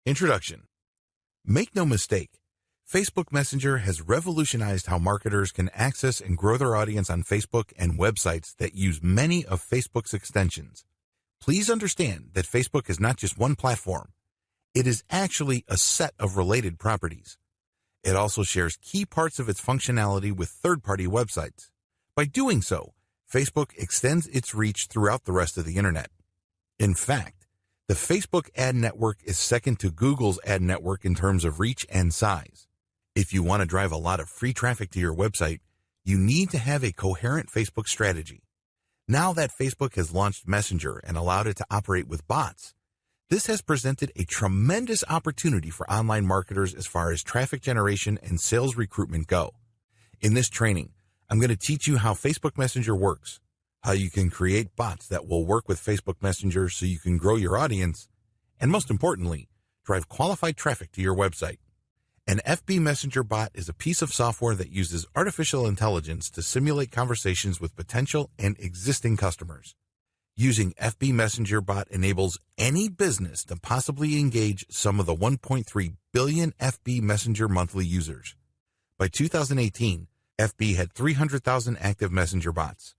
Introduction. Make no mistake, Facebook Messenger has revolutionized how marketers can access and grow their audience on Facebook and websites that use many of Facebook's extensions. Please understand that Facebook is not just one platform. It is actually a set of related properties. It also shares key parts of its functionality with third-party websites. By doing so, Facebook extends its reach throughout the rest of the internet. In fact, the Facebook ad network is second to Google's ad network in terms of reach and size. If you want to drive a lot of free traffic to your website, you need to have a coherent Facebook strategy. Now that Facebook has launched Messenger and allowed it to operate with bots, this has presented a tremendous opportunity for online marketers as far as traffic generation and sales recruitment go. In this training, I'm going to teach you how Facebook Messenger works, how you can create bots that will work with Facebook Messenger so you can grow your audience, and most importantly, drive qualified traffic to your website. An FB Messenger bot is a piece of software that uses artificial intelligence to simulate conversations with potential and existing customers. Using FB Messenger bot enables any business to possibly engage some of the 1.3 billion FB Messenger monthly users. By 2018, FB had 300,000 active Messenger bots.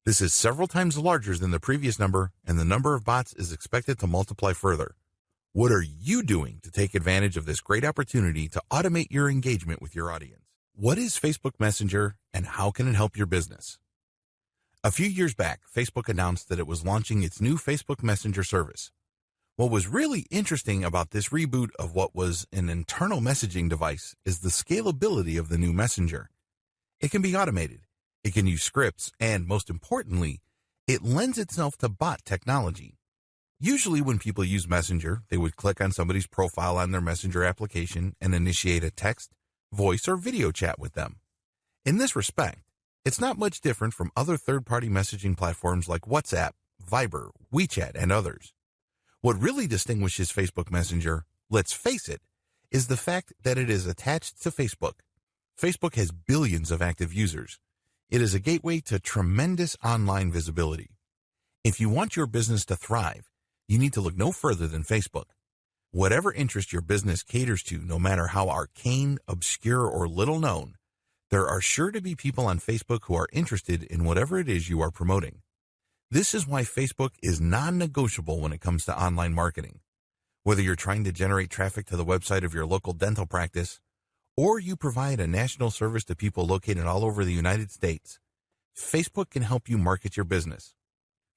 This is several times larger than the previous number, and the number of bots is expected to multiply further. What are you doing to take advantage of this great opportunity to automate your engagement with your audience? What is Facebook Messenger and how can it help your business? A few years back, Facebook announced that it was launching its new Facebook Messenger service. What was really interesting about this reboot of what was an internal messaging device is the scalability of the new Messenger. It can be automated, it can use scripts, and most importantly, it lends itself to bot technology. Usually when people use Messenger, they would click on somebody's profile on their Messenger application and initiate a text, voice, or video chat with them. In this respect, it's not much different from other third-party messaging platforms like WhatsApp, Viber, WeChat, and others. What really distinguishes Facebook Messenger, let's face it, is the fact that it is attached to Facebook. Facebook has billions of active users. It is a gateway to tremendous online visibility. If you want your business to thrive, you need to look no further than Facebook. Whatever interest your business caters to, no matter how arcane, obscure, or little known, there are sure to be people on Facebook who are interested in whatever it is you are promoting. This is why Facebook is non-negotiable when it comes to online marketing. Whether you're trying to generate traffic to the website of your local dental practice, or you provide a national service to people located all over the United States, Facebook can help you market your business.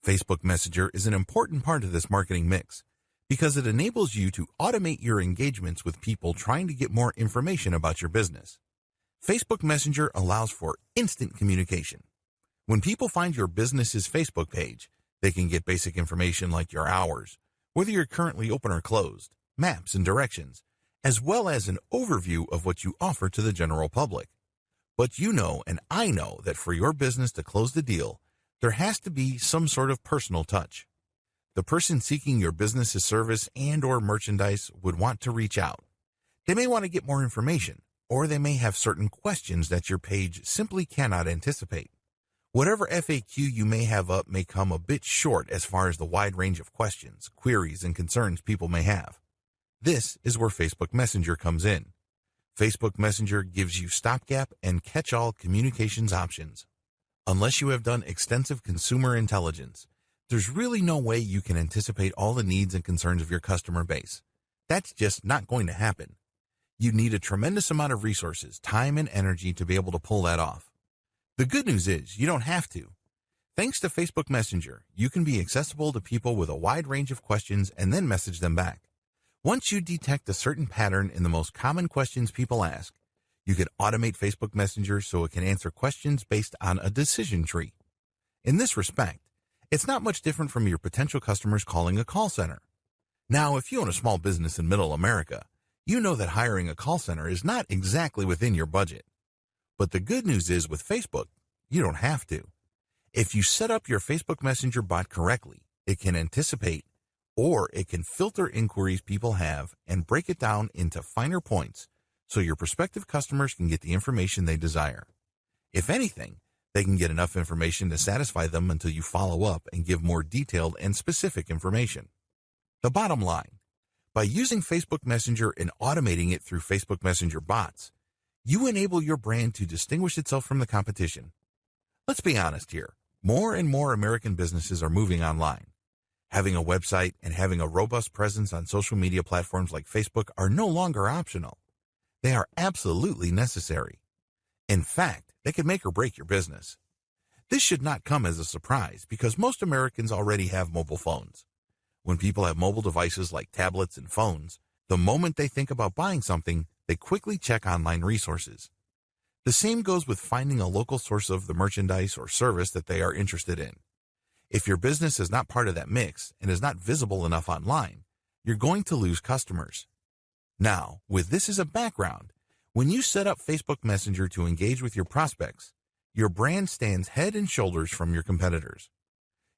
Facebook Messenger is an important part of this marketing mix because it enables you to automate your engagements with people trying to get more information about your business. Facebook Messenger allows for instant communication. When people find your business's Facebook page, they can get basic information like your hours, whether you're currently open or closed, maps and directions, as well as an overview of what you offer to the general public. But you know and I know that for your business to close the deal, there has to be some sort of personal touch. The person seeking your business's service and or merchandise would want to reach out. They may want to get more information, or they may have certain questions that your page simply cannot anticipate. Whatever FAQ you may have up may come a bit short as far as the wide range of questions, queries, and concerns people may have. This is where Facebook Messenger comes in. Facebook Messenger gives you stopgap and catch-all communications options. Unless you have done extensive consumer intelligence, there's really no way you can anticipate all the needs and concerns of your customer base. That's just not going to happen. You need a tremendous amount of resources, time, and energy to be able to pull that off. The good news is you don't have to. Thanks to Facebook Messenger, you can be accessible to people with a wide range of questions and then message them back. Once you detect a certain pattern in the most common questions people ask, you can automate Facebook Messenger so it can answer questions based on a decision tree. In this respect, it's not much different from your potential customers calling a call center. Now, if you own a small business in Middle America, you know that hiring a call center is not exactly within your budget. But the good news is with Facebook, you don't have to. If you set up your Facebook Messenger bot correctly, it can anticipate or it can filter inquiries people have and break it down into finer points so your prospective customers can get the information they desire. If anything, they can get enough information to satisfy them until you follow up and give more detailed and specific information. The bottom line, By using Facebook Messenger and automating it through Facebook Messenger bots, you enable your brand to distinguish itself from the competition. Let's be honest here. More and more American businesses are moving online. Having a website and having a robust presence on social media platforms like Facebook are no longer optional. They are absolutely necessary. In fact, they could make or break your business. This should not come as a surprise because most Americans already have mobile phones. When people have mobile devices like tablets and phones, the moment they think about buying something, they quickly check online resources. The same goes with finding a local source of the merchandise or service that they are interested in. If your business is not part of that mix and is not visible enough online, you're going to lose customers. Now, with this as a background, when you set up Facebook Messenger to engage with your prospects, your brand stands head and shoulders from your competitors.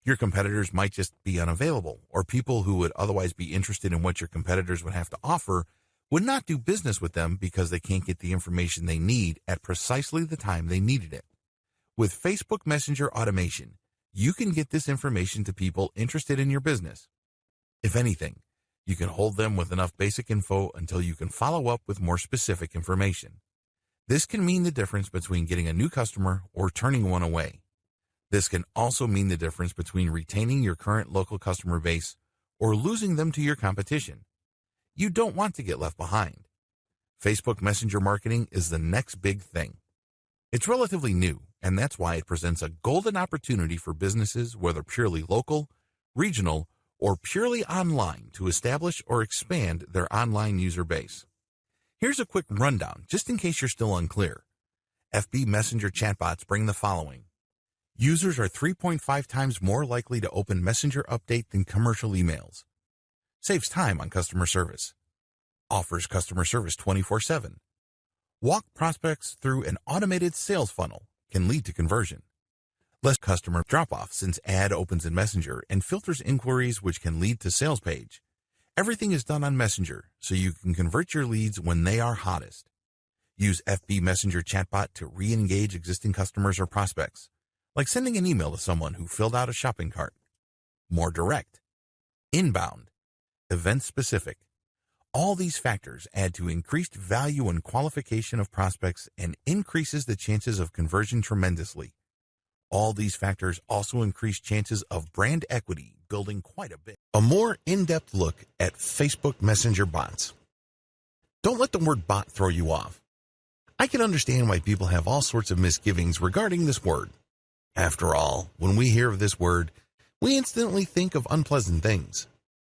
Your competitors might just be unavailable, or people who would otherwise be interested in what your competitors would have to offer would not do business with them because they can't get the information they need at precisely the time they needed it. With Facebook Messenger automation, you can get this information to people interested in your business. If anything, you can hold them with enough basic info until you can follow up with more specific information. This can mean the difference between getting a new customer or turning one away. This can also mean the difference between retaining your current local customer base or losing them to your competition. You don't want to get left behind. Facebook Messenger marketing is the next big thing. It's relatively new, and that's why it presents a golden opportunity for businesses, whether purely local, regional, or purely online, to establish or expand their online user base. Here's a quick rundown, just in case you're still unclear. FB Messenger chatbots bring the following. Users are 3.5 times more likely to open Messenger update than commercial emails. Saves time on customer service. Offers customer service 24/7. Walk prospects through an automated sales funnel can lead to conversion. Less customer drop-off since ad opens in Messenger and filters inquiries which can lead to sales page. Everything is done on Messenger, so you can convert your leads when they are hottest. Use FB Messenger chatbot to re-engage existing customers or prospects, like sending an email to someone who filled out a shopping cart. More direct. Inbound. Event-specific. All these factors add to increased value and qualification of prospects and increases the chances of conversion tremendously. All these factors also increase chances of brand equity, building quite a bit. A more in-depth look at Facebook Messenger bots. Don't let the word bot throw you off. I can understand why people have all sorts of misgivings regarding this word. After all, when we hear of this word, we instantly think of unpleasant things.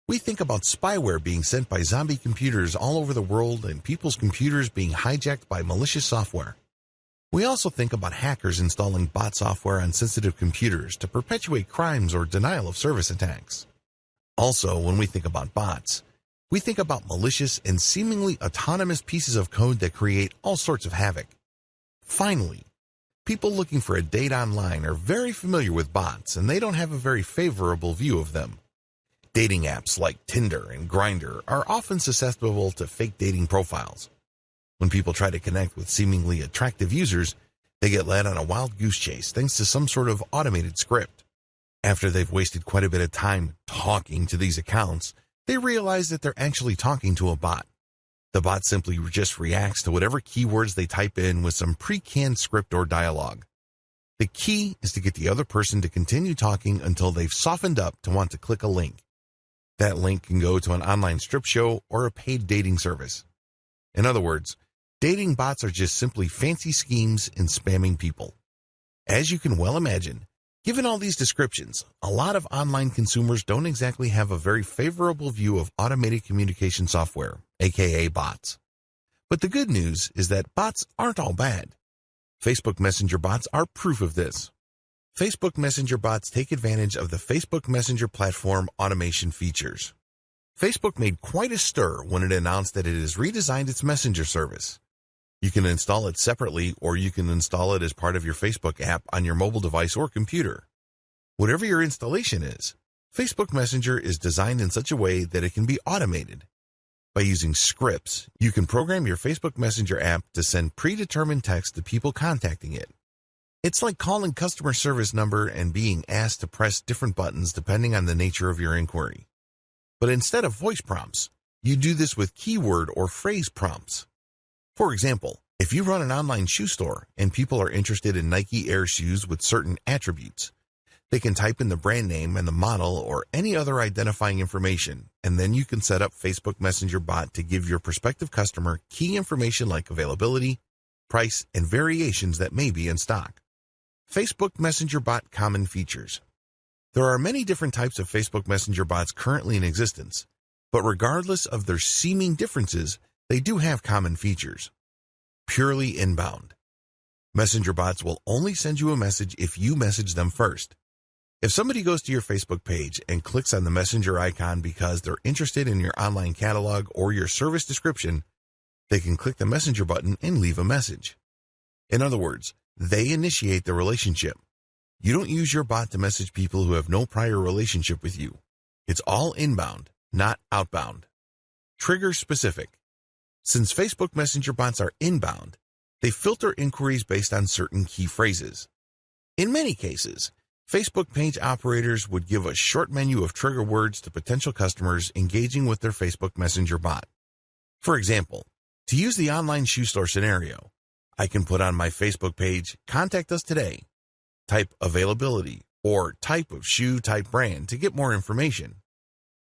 We think about spyware being sent by zombie computers all over the world and people's computers being hijacked by malicious software. We also think about hackers installing bot software on sensitive computers to perpetuate crimes or denial of service attacks. Also, when we think about bots, we think about malicious and seemingly autonomous pieces of code that create all sorts of havoc. Finally, people looking for a date online are very familiar with bots, and they don't have a very favorable view of them. Dating apps like Tinder and Grindr are often susceptible to fake dating profiles. When people try to connect with seemingly attractive users, they get led on a wild goose chase thanks to some sort of automated script. After they've wasted quite a bit of time talking to these accounts, they realize that they're actually talking to a bot. The bot simply just reacts to whatever keywords they type in with some pre-canned script or dialogue. The key is to get the other person to continue talking until they've softened up to want to click a link. That link can go to an online strip show or a paid dating service. In other words, dating bots are just simply fancy schemes in spamming people. As you can well imagine, given all these descriptions, a lot of online consumers don't exactly have a very favorable view of automated communication software, aka bots. But the good news is that bots aren't all bad. Facebook Messenger bots are proof of this. Facebook Messenger bots take advantage of the Facebook Messenger platform automation features. Facebook made quite a stir when it announced that it has redesigned its Messenger service. You can install it separately, or you can install it as part of your Facebook app on your mobile device or computer. Whatever your installation is, Facebook Messenger is designed in such a way that it can be automated. By using scripts, you can program your Facebook Messenger app to send predetermined text to people contacting it. It's like calling customer service number and being asked to press different buttons depending on the nature of your inquiry. But instead of voice prompts, You do this with keyword or phrase prompts. For example, if you run an online shoe store and people are interested in Nike Air shoes with certain attributes, they can type in the brand name and the model or any other identifying information, and then you can set up Facebook Messenger bot to give your prospective customer key information like availability, price, and variations that may be in stock. Facebook Messenger bot common features. There are many different types of Facebook Messenger bots currently in existence, but regardless of their seeming differences, they do have common features. Purely inbound. Messenger bots will only send you a message if you message them first. If somebody goes to your Facebook page and clicks on the messenger icon because they're interested in your online catalog or your service description, they can click the messenger button and leave a message. In other words, they initiate the relationship. You don't use your bot to message people who have no prior relationship with you. It's all inbound, not outbound. Trigger specific. Since Facebook Messenger bots are inbound, they filter inquiries based on certain key phrases. In many cases, Facebook page operators would give a short menu of trigger words to potential customers engaging with their Facebook Messenger bot. For example, to use the online shoe store scenario, I can put on my Facebook page, "Contact us today," type availability, or type of shoe, type brand to get more information.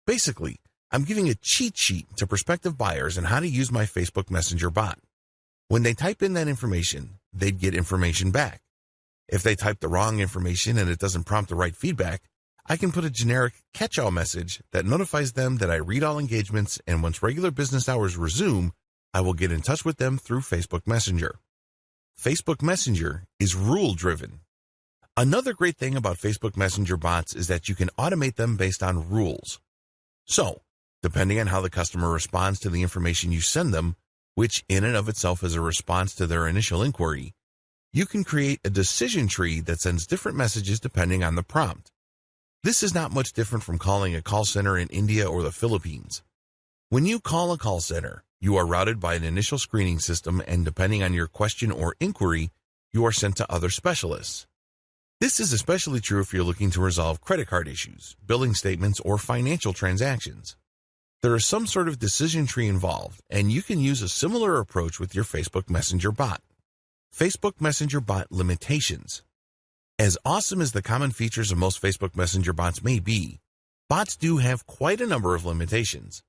Basically, I'm giving a cheat sheet to prospective buyers on how to use my Facebook Messenger bot. When they type in that information, they'd get information back. If they type the wrong information and it doesn't prompt the right feedback, I can put a generic catch-all message that notifies them that I read all engagements, and once regular business hours resume, I will get in touch with them through Facebook Messenger. Facebook Messenger is rule-driven. Another great thing about Facebook Messenger bots is that you can automate them based on rules. So, depending on how the customer responds to the information you send them, which in and of itself is a response to their initial inquiry, you can create a decision tree that sends different messages depending on the prompt. This is not much different from calling a call center in India or the Philippines. When you call a call center, you are routed by an initial screening system, and depending on your question or inquiry, you are sent to other specialists. This is especially true if you're looking to resolve credit card issues, billing statements, or financial transactions. There is some sort of decision tree involved, and you can use a similar approach with your Facebook Messenger bot. Facebook Messenger bot limitations. As awesome as the common features of most Facebook Messenger bots may be, bots do have quite a number of limitations.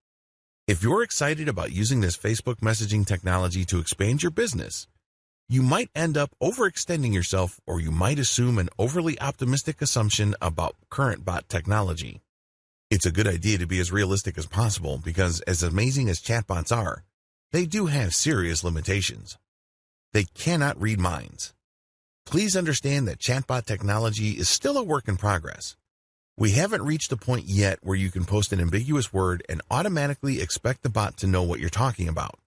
If you're excited about using this Facebook messaging technology to expand your business, you might end up overextending yourself, or you might assume an overly optimistic assumption about current bot technology. It's a good idea to be as realistic as possible because, as amazing as chatbots are, they do have serious limitations. They cannot read minds. Please understand that chatbot technology is still a work in progress. We haven't reached a point yet where you can post an ambiguous word and automatically expect the bot to know what you're talking about.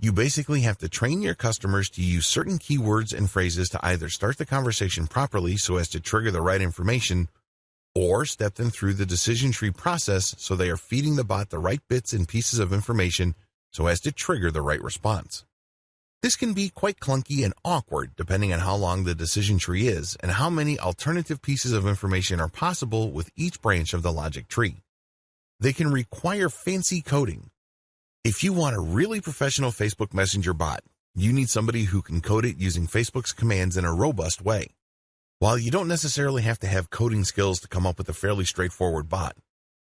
You basically have to train your customers to use certain keywords and phrases to either start the conversation properly so as to trigger the right information, or step them through the decision tree process so they are feeding the bot the right bits and pieces of information so as to trigger the right response. This can be quite clunky and awkward depending on how long the decision tree is and how many alternative pieces of information are possible with each branch of the logic tree. They can require fancy coding. If you want a really professional Facebook Messenger bot, you need somebody who can code it using Facebook's commands in a robust way. While you don't necessarily have to have coding skills to come up with a fairly straightforward bot,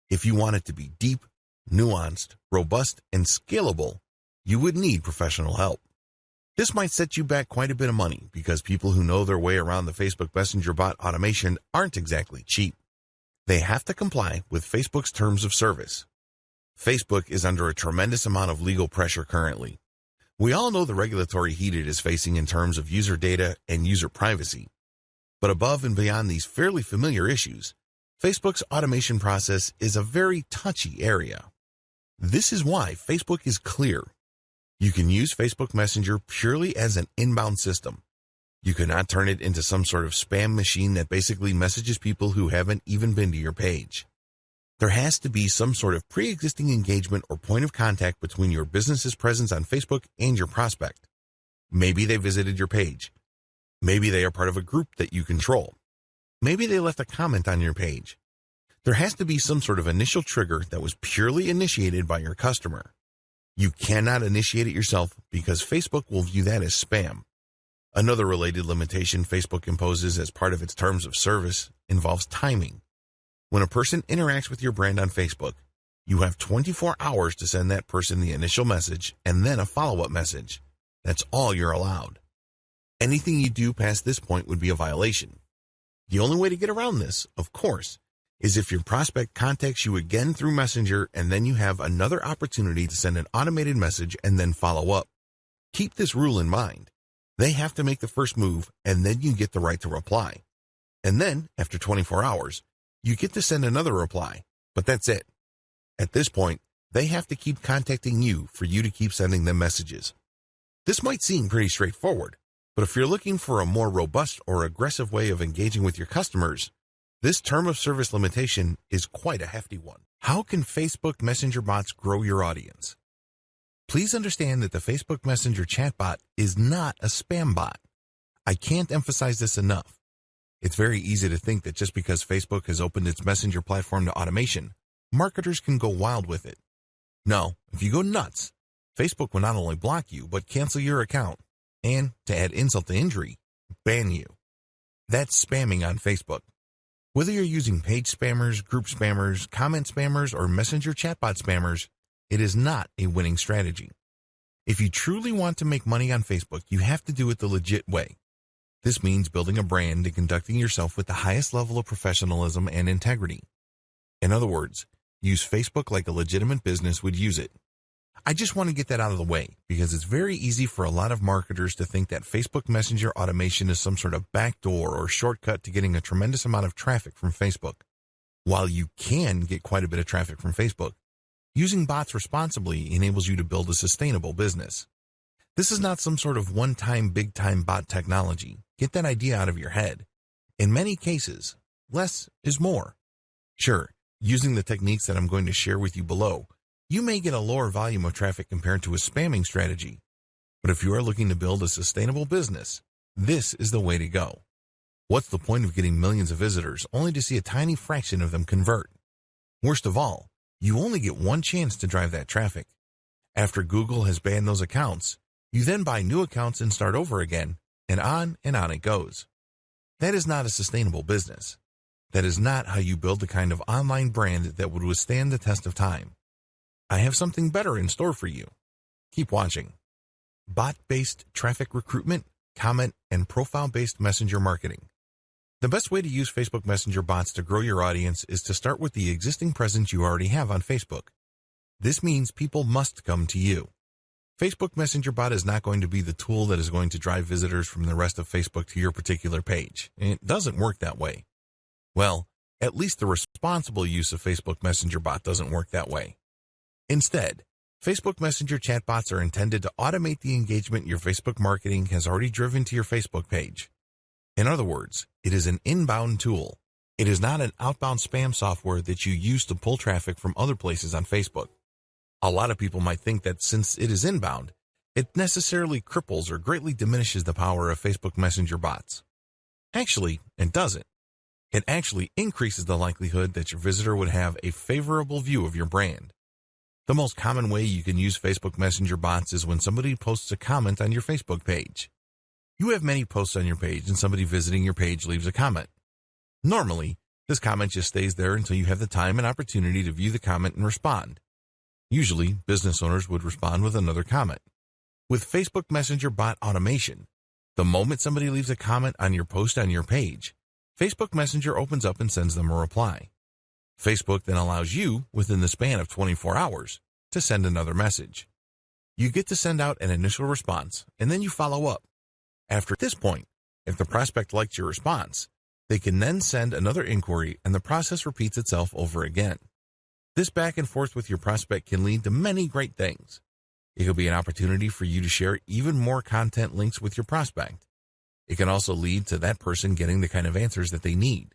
if you want it to be deep, nuanced, robust, and scalable, you would need professional help. This might set you back quite a bit of money because people who know their way around the Facebook Messenger bot automation aren't exactly cheap. They have to comply with Facebook's terms of service. Facebook is under a tremendous amount of legal pressure currently. We all know the regulatory heat it is facing in terms of user data and user privacy. But above and beyond these fairly familiar issues, Facebook's automation process is a very touchy area. This is why Facebook is clear. You can use Facebook Messenger purely as an inbound system. You cannot turn it into some sort of spam machine that basically messages people who haven't even been to your page. There has to be some sort of pre-existing engagement or point of contact between your business's presence on Facebook and your prospect. Maybe they visited your page. Maybe they are part of a group that you control. Maybe they left a comment on your page. There has to be some sort of initial trigger that was purely initiated by your customer. You cannot initiate it yourself because Facebook will view that as spam. Another related limitation Facebook imposes as part of its terms of service involves timing. When a person interacts with your brand on Facebook, you have 24 hours to send that person the initial message and then a follow-up message. That's all you're allowed. Anything you do past this point would be a violation. The only way to get around this, of course, is if your prospect contacts you again through Messenger and then you have another opportunity to send an automated message and then follow up. Keep this rule in mind. They have to make the first move and then you get the right to reply. And then, after 24 hours, you get to send another reply, but that's it. At this point, they have to keep contacting you for you to keep sending them messages. This might seem pretty straightforward, but if you're looking for a more robust or aggressive way of engaging with your customers, this term of service limitation is quite a hefty one. How can Facebook Messenger bots grow your audience? Please understand that the Facebook Messenger chatbot is not a spam bot. I can't emphasize this enough. It's very easy to think that just because Facebook has opened its Messenger platform to automation, marketers can go wild with it. No, if you go nuts, Facebook will not only block you, but cancel your account, and, to add insult to injury, ban you. That's spamming on Facebook. Whether you're using page spammers, group spammers, comment spammers, or Messenger chatbot spammers, it is not a winning strategy. If you truly want to make money on Facebook, you have to do it the legit way. This means building a brand and conducting yourself with the highest level of professionalism and integrity. In other words, use Facebook like a legitimate business would use it. I just want to get that out of the way because it's very easy for a lot of marketers to think that Facebook Messenger automation is some sort of backdoor or shortcut to getting a tremendous amount of traffic from Facebook. While you can get quite a bit of traffic from Facebook, using bots responsibly enables you to build a sustainable business. This is not some sort of one-time big-time bot technology. Get that idea out of your head. In many cases, less is more. Sure, using the techniques that I'm going to share with you below, you may get a lower volume of traffic compared to a spamming strategy. But if you are looking to build a sustainable business, this is the way to go. What's the point of getting millions of visitors only to see a tiny fraction of them convert? Worst of all, you only get one chance to drive that traffic. After Google has banned those accounts, you then buy new accounts and start over again, and on it goes. That is not a sustainable business. That is not how you build the kind of online brand that would withstand the test of time. I have something better in store for you. Keep watching. Bot-based traffic recruitment, comment, and profile-based messenger marketing. The best way to use Facebook Messenger bots to grow your audience is to start with the existing presence you already have on Facebook. This means people must come to you. Facebook Messenger bot is not going to be the tool that is going to drive visitors from the rest of Facebook to your particular page. It doesn't work that way. Well, at least the responsible use of Facebook Messenger bot doesn't work that way. Instead, Facebook Messenger chatbots are intended to automate the engagement your Facebook marketing has already driven to your Facebook page. In other words, it is an inbound tool. It is not an outbound spam software that you use to pull traffic from other places on Facebook. A lot of people might think that since it is inbound, it necessarily cripples or greatly diminishes the power of Facebook Messenger bots. Actually, it doesn't. It actually increases the likelihood that your visitor would have a favorable view of your brand. The most common way you can use Facebook Messenger bots is when somebody posts a comment on your Facebook page. You have many posts on your page and somebody visiting your page leaves a comment. Normally, this comment just stays there until you have the time and opportunity to view the comment and respond. Usually, business owners would respond with another comment. With Facebook Messenger bot automation, the moment somebody leaves a comment on your post on your page, Facebook Messenger opens up and sends them a reply. Facebook then allows you, within the span of 24 hours, to send another message. You get to send out an initial response, and then you follow up. After this point, if the prospect likes your response, they can then send another inquiry, and the process repeats itself over again. This back and forth with your prospect can lead to many great things. It could be an opportunity for you to share even more content links with your prospect. It can also lead to that person getting the kind of answers that they need.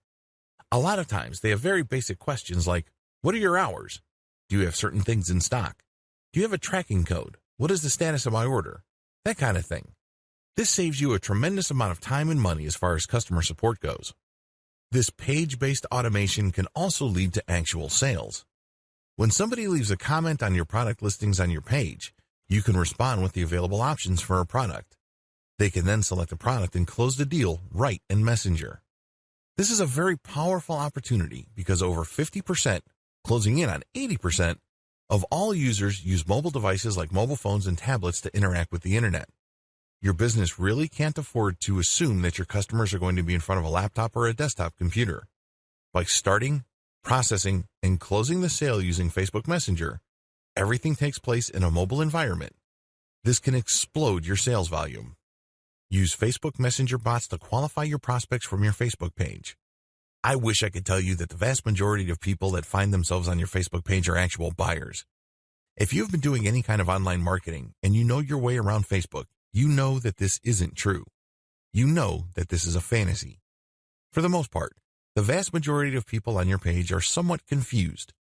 A lot of times, they have very basic questions like, what are your hours? Do you have certain things in stock? Do you have a tracking code? What is the status of my order? That kind of thing. This saves you a tremendous amount of time and money as far as customer support goes. This page-based automation can also lead to actual sales. When somebody leaves a comment on your product listings on your page, you can respond with the available options for a product. They can then select a product and close the deal right in Messenger. This is a very powerful opportunity because over 50%, closing in on 80%, of all users use mobile devices like mobile phones and tablets to interact with the internet. Your business really can't afford to assume that your customers are going to be in front of a laptop or a desktop computer. By starting, processing, and closing the sale using Facebook Messenger, everything takes place in a mobile environment. This can explode your sales volume. Use Facebook Messenger bots to qualify your prospects from your Facebook page. I wish I could tell you that the vast majority of people that find themselves on your Facebook page are actual buyers. If you've been doing any kind of online marketing and you know your way around Facebook, you know that this isn't true. You know that this is a fantasy. For the most part, the vast majority of people on your page are somewhat confused.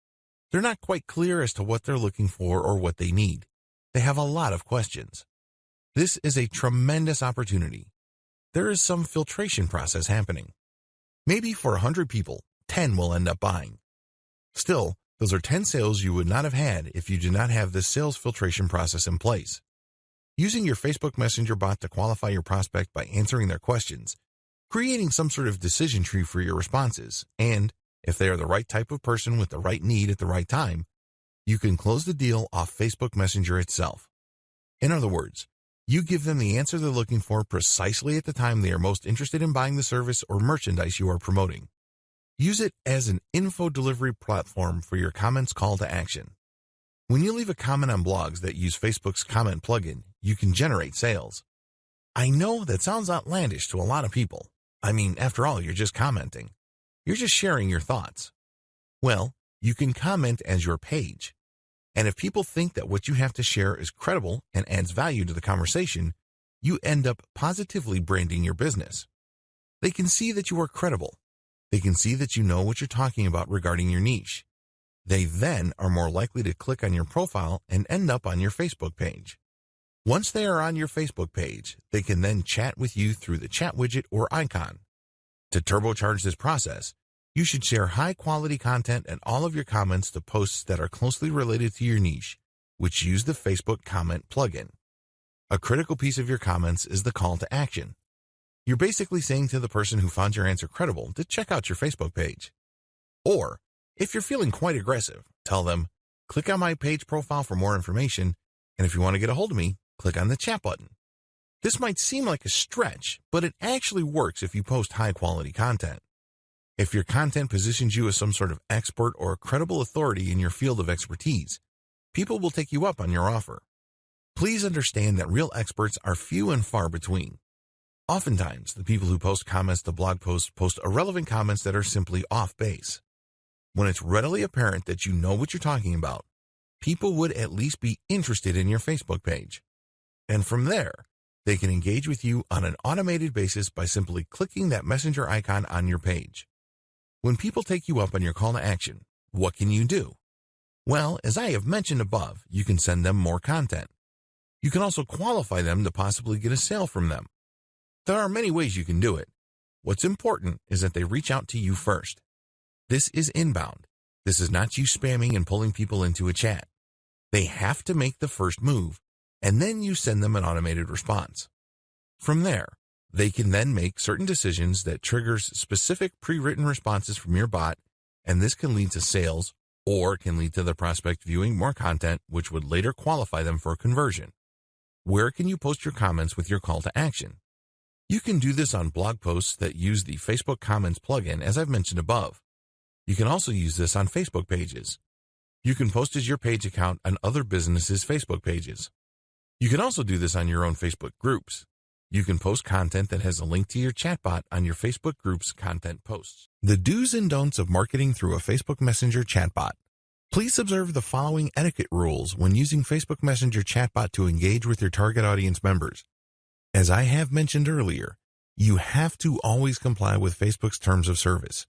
They're not quite clear as to what they're looking for or what they need. They have a lot of questions. This is a tremendous opportunity. There is some filtration process happening. Maybe for 100 people, 10 will end up buying. Still, those are 10 sales you would not have had if you did not have this sales filtration process in place. Using your Facebook Messenger bot to qualify your prospect by answering their questions, creating some sort of decision tree for your responses, and, if they are the right type of person with the right need at the right time, you can close the deal off Facebook Messenger itself. In other words, you give them the answer they're looking for precisely at the time they are most interested in buying the service or merchandise you are promoting. Use it as an info delivery platform for your comments call to action. When you leave a comment on blogs that use Facebook's comment plugin, you can generate sales. I know that sounds outlandish to a lot of people. I mean, after all, you're just commenting. You're just sharing your thoughts. Well, you can comment as your page. And if people think that what you have to share is credible and adds value to the conversation, you end up positively branding your business. They can see that you are credible. They can see that you know what you're talking about regarding your niche. They then are more likely to click on your profile and end up on your Facebook page. Once they are on your Facebook page, they can then chat with you through the chat widget or icon. To turbocharge this process, you should share high-quality content and all of your comments to posts that are closely related to your niche, which use the Facebook comment plugin. A critical piece of your comments is the call to action. You're basically saying to the person who found your answer credible to check out your Facebook page. Or, if you're feeling quite aggressive, tell them, click on my page profile for more information, and if you want to get a hold of me, click on the chat button. This might seem like a stretch, but it actually works if you post high-quality content. If your content positions you as some sort of expert or credible authority in your field of expertise, people will take you up on your offer. Please understand that real experts are few and far between. Oftentimes, the people who post comments to blog posts post irrelevant comments that are simply off base. When it's readily apparent that you know what you're talking about, people would at least be interested in your Facebook page. And from there, they can engage with you on an automated basis by simply clicking that messenger icon on your page. When people take you up on your call to action, what can you do? Well, as I have mentioned above, you can send them more content. You can also qualify them to possibly get a sale from them. There are many ways you can do it. What's important is that they reach out to you first. This is inbound. This is not you spamming and pulling people into a chat. They have to make the first move, and then you send them an automated response. From there, they can then make certain decisions that triggers specific pre-written responses from your bot, and this can lead to sales or can lead to the prospect viewing more content, which would later qualify them for a conversion. Where can you post your comments with your call to action? You can do this on blog posts that use the Facebook Comments plugin, as I've mentioned above. You can also use this on Facebook pages. You can post as your page account on other businesses' Facebook pages. You can also do this on your own Facebook groups. You can post content that has a link to your chatbot on your Facebook group's content posts. The do's and don'ts of marketing through a Facebook Messenger chatbot. Please observe the following etiquette rules when using Facebook Messenger chatbot to engage with your target audience members. As I have mentioned earlier, you have to always comply with Facebook's terms of service.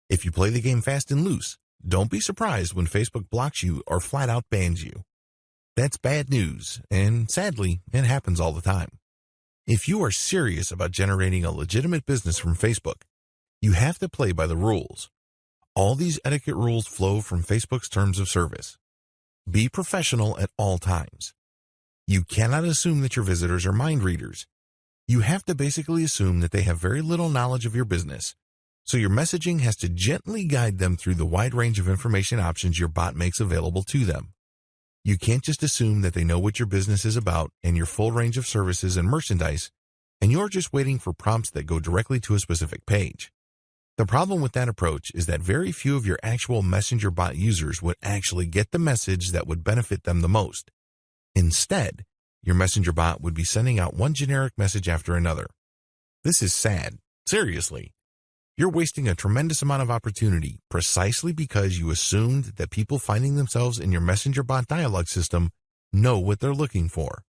If you play the game fast and loose, don't be surprised when Facebook blocks you or flat out bans you. That's bad news, and sadly, it happens all the time. If you are serious about generating a legitimate business from Facebook, You have to play by the rules. All these etiquette rules flow from Facebook's terms of service. Be professional at all times. You cannot assume that your visitors are mind readers. You have to basically assume that they have very little knowledge of your business, so your messaging has to gently guide them through the wide range of information options your bot makes available to them. You can't just assume that they know what your business is about and your full range of services and merchandise, and you're just waiting for prompts that go directly to a specific page. The problem with that approach is that very few of your actual Messenger bot users would actually get the message that would benefit them the most. Instead, your Messenger bot would be sending out one generic message after another. This is sad. Seriously. You're wasting a tremendous amount of opportunity precisely because you assumed that people finding themselves in your Messenger bot dialogue system know what they're looking for.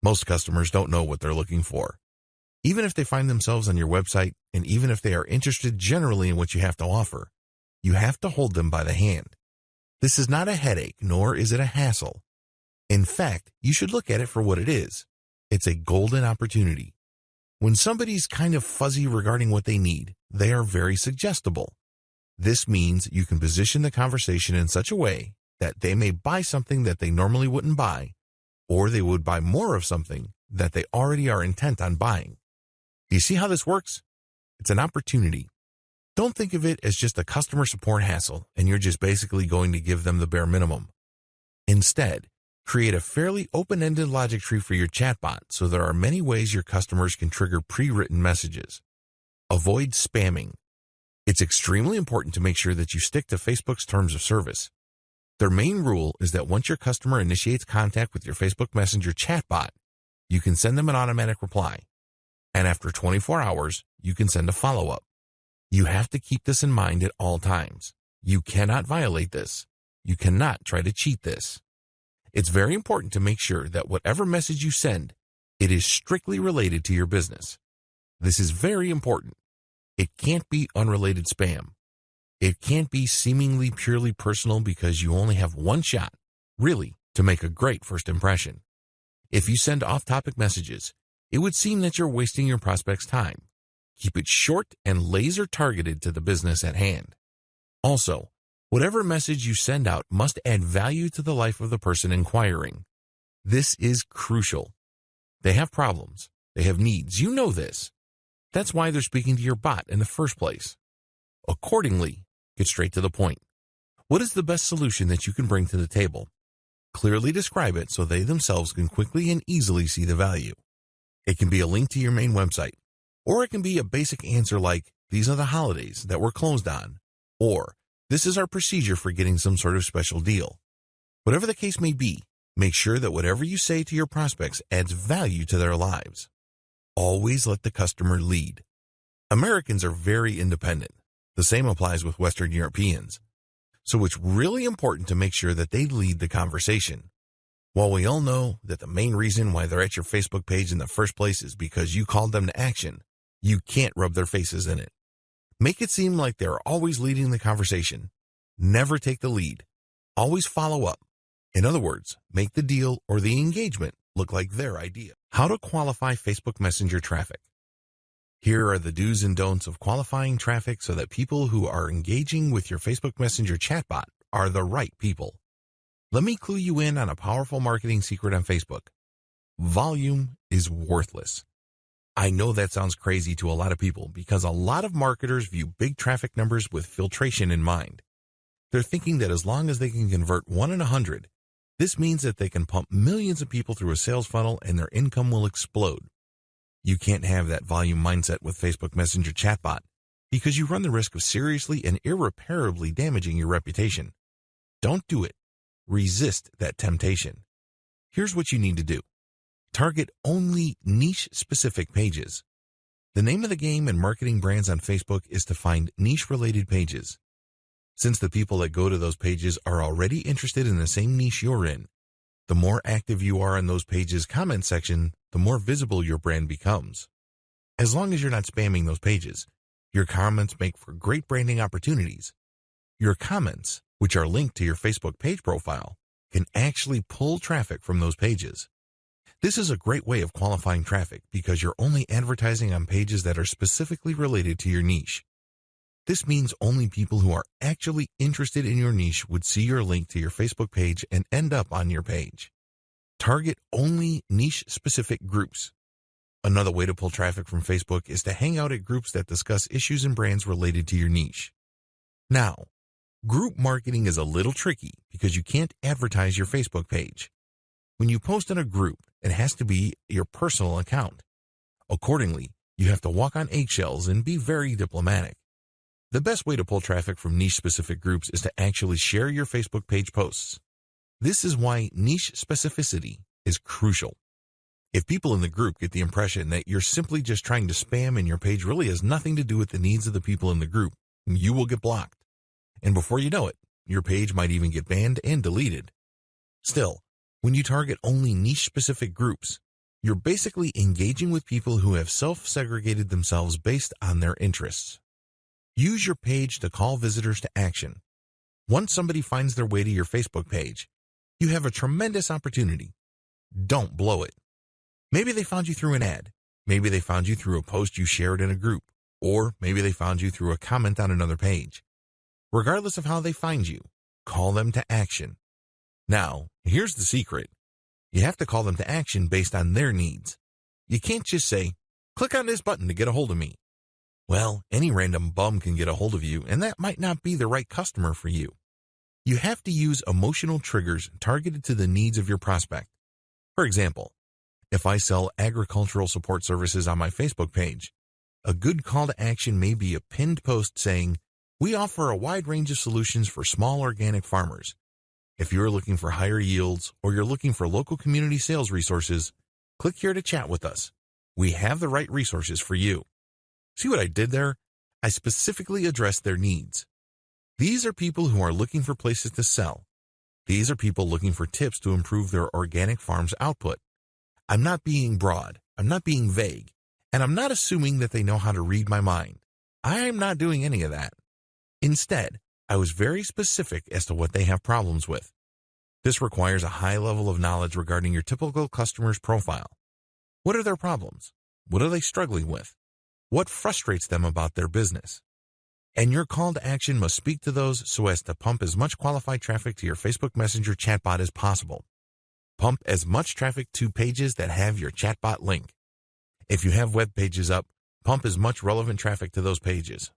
Most customers don't know what they're looking for. Even if they find themselves on your website, and even if they are interested generally in what you have to offer, you have to hold them by the hand. This is not a headache, nor is it a hassle. In fact, you should look at it for what it is. It's a golden opportunity. When somebody's kind of fuzzy regarding what they need, they are very suggestible. This means you can position the conversation in such a way that they may buy something that they normally wouldn't buy, or they would buy more of something that they already are intent on buying. Do you see how this works? It's an opportunity. Don't think of it as just a customer support hassle and you're just basically going to give them the bare minimum. Instead, create a fairly open-ended logic tree for your chatbot so there are many ways your customers can trigger pre-written messages. Avoid spamming. It's extremely important to make sure that you stick to Facebook's terms of service. Their main rule is that once your customer initiates contact with your Facebook Messenger chatbot, you can send them an automatic reply. And after 24 hours, you can send a follow-up. You have to keep this in mind at all times. You cannot violate this. You cannot try to cheat this. It's very important to make sure that whatever message you send, it is strictly related to your business. This is very important. It can't be unrelated spam. It can't be seemingly purely personal because you only have one shot, really, to make a great first impression. If you send off-topic messages, it would seem that you're wasting your prospect's time. Keep it short and laser targeted to the business at hand. Also, whatever message you send out must add value to the life of the person inquiring. This is crucial. They have problems. They have needs. You know this. That's why they're speaking to your bot in the first place. Accordingly, get straight to the point. What is the best solution that you can bring to the table? Clearly describe it so they themselves can quickly and easily see the value. It can be a link to your main website, or it can be a basic answer like, these are the holidays that we're closed on, or this is our procedure for getting some sort of special deal. Whatever the case may be, make sure that whatever you say to your prospects adds value to their lives. Always let the customer lead. Americans are very independent. The same applies with Western Europeans. So it's really important to make sure that they lead the conversation. While we all know that the main reason why they're at your Facebook page in the first place is because you called them to action, you can't rub their faces in it. Make it seem like they're always leading the conversation. Never take the lead. Always follow up. In other words, make the deal or the engagement look like their idea. How to qualify Facebook Messenger traffic. Here are the do's and don'ts of qualifying traffic so that people who are engaging with your Facebook Messenger chatbot are the right people. Let me clue you in on a powerful marketing secret on Facebook. Volume is worthless. I know that sounds crazy to a lot of people because a lot of marketers view big traffic numbers with filtration in mind. They're thinking that as long as they can convert 1 in 100, this means that they can pump millions of people through a sales funnel and their income will explode. You can't have that volume mindset with Facebook Messenger chatbot because you run the risk of seriously and irreparably damaging your reputation. Don't do it. Resist that temptation. Here's what you need to do. Target only niche-specific pages. The name of the game in marketing brands on Facebook is to find niche-related pages. Since the people that go to those pages are already interested in the same niche you're in, the more active you are in those pages' comment section, the more visible your brand becomes. As long as you're not spamming those pages, your comments make for great branding opportunities. Your comments, which are linked to your Facebook page profile, can actually pull traffic from those pages. This is a great way of qualifying traffic because you're only advertising on pages that are specifically related to your niche. This means only people who are actually interested in your niche would see your link to your Facebook page and end up on your page. Target only niche-specific groups. Another way to pull traffic from Facebook is to hang out at groups that discuss issues and brands related to your niche. Now, group marketing is a little tricky because you can't advertise your Facebook page. When you post in a group, it has to be your personal account. Accordingly, you have to walk on eggshells and be very diplomatic. The best way to pull traffic from niche-specific groups is to actually share your Facebook page posts. This is why niche specificity is crucial. If people in the group get the impression that you're simply just trying to spam and your page really has nothing to do with the needs of the people in the group, you will get blocked. And before you know it, your page might even get banned and deleted. Still, when you target only niche-specific groups, you're basically engaging with people who have self-segregated themselves based on their interests. Use your page to call visitors to action. Once somebody finds their way to your Facebook page, you have a tremendous opportunity. Don't blow it. Maybe they found you through an ad. Maybe they found you through a post you shared in a group. Or maybe they found you through a comment on another page. Regardless of how they find you, call them to action. Now, here's the secret. You have to call them to action based on their needs. You can't just say, click on this button to get a hold of me. Well, any random bum can get a hold of you, and that might not be the right customer for you. You have to use emotional triggers targeted to the needs of your prospect. For example, if I sell agricultural support services on my Facebook page, a good call to action may be a pinned post saying, we offer a wide range of solutions for small organic farmers. If you're looking for higher yields or you're looking for local community sales resources, click here to chat with us. We have the right resources for you. See what I did there? I specifically addressed their needs. These are people who are looking for places to sell. These are people looking for tips to improve their organic farm's output. I'm not being broad. I'm not being vague. And I'm not assuming that they know how to read my mind. I'm not doing any of that. Instead, I was very specific as to what they have problems with. This requires a high level of knowledge regarding your typical customer's profile. What are their problems? What are they struggling with? What frustrates them about their business? And your call to action must speak to those so as to pump as much qualified traffic to your Facebook Messenger chatbot as possible. Pump as much traffic to pages that have your chatbot link. If you have web pages up, pump as much relevant traffic to those pages.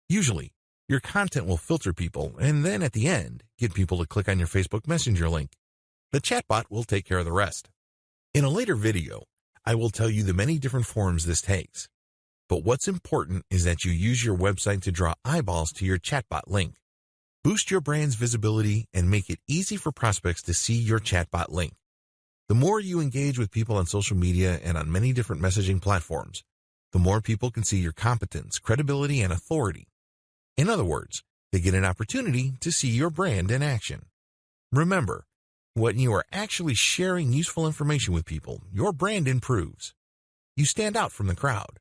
Usually, your content will filter people and then at the end, get people to click on your Facebook Messenger link. The chatbot will take care of the rest. In a later video, I will tell you the many different forms this takes. But what's important is that you use your website to draw eyeballs to your chatbot link. Boost your brand's visibility and make it easy for prospects to see your chatbot link. The more you engage with people on social media and on many different messaging platforms, the more people can see your competence, credibility, and authority. In other words, they get an opportunity to see your brand in action. Remember, when you are actually sharing useful information with people, your brand improves. You stand out from the crowd.